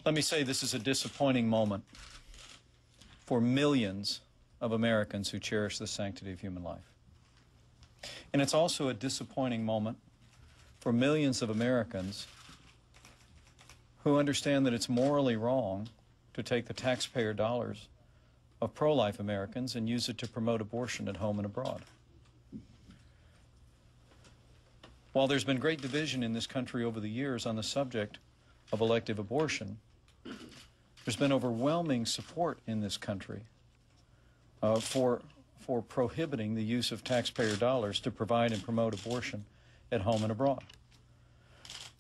Let me say this is a disappointing moment for millions of Americans who cherish the sanctity of human life. And it's also a disappointing moment for millions of Americans who understand that it's morally wrong to take the taxpayer dollars of pro-life Americans and use it to promote abortion at home and abroad. While there's been great division in this country over the years on the subject of elective abortion, there's been overwhelming support in this country for prohibiting the use of taxpayer dollars to provide and promote abortion at home and abroad.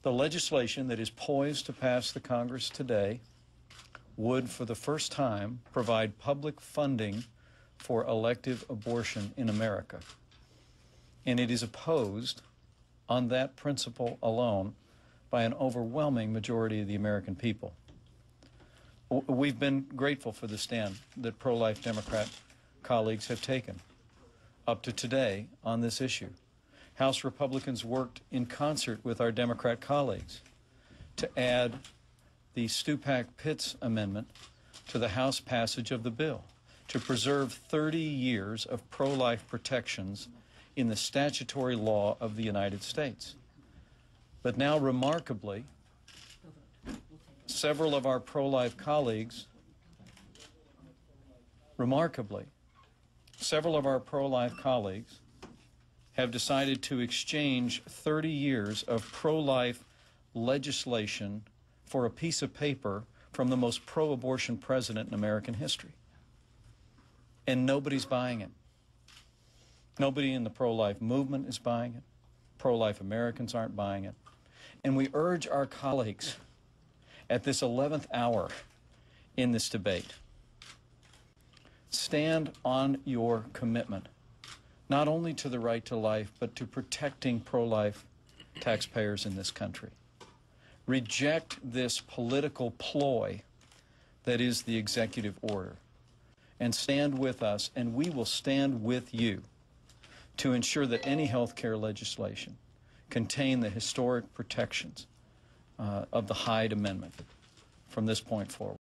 The legislation that is poised to pass the Congress today would, for the first time, provide public funding for elective abortion in America. And it is opposed on that principle alone by an overwhelming majority of the American people. We've been grateful for the stand that pro-life Democrat colleagues have taken up to today on this issue. House Republicans worked in concert with our Democrat colleagues to add the Stupak-Pitts amendment to the House passage of the bill to preserve 30 years of pro-life protections in the statutory law of the United States. But now, remarkably, several of our pro-life colleagues, have decided to exchange 30 years of pro-life legislation for a piece of paper from the most pro-abortion president in American history. And nobody's buying it. Nobody in the pro-life movement is buying it. Pro-life Americans aren't buying it. And we urge our colleagues at this 11th hour in this debate, stand on your commitment, not only to the right to life, but to protecting pro-life taxpayers in this country. Reject this political ploy that is the executive order, and stand with us, and we will stand with you to ensure that any health care legislation contain the historic protections of the Hyde Amendment from this point forward.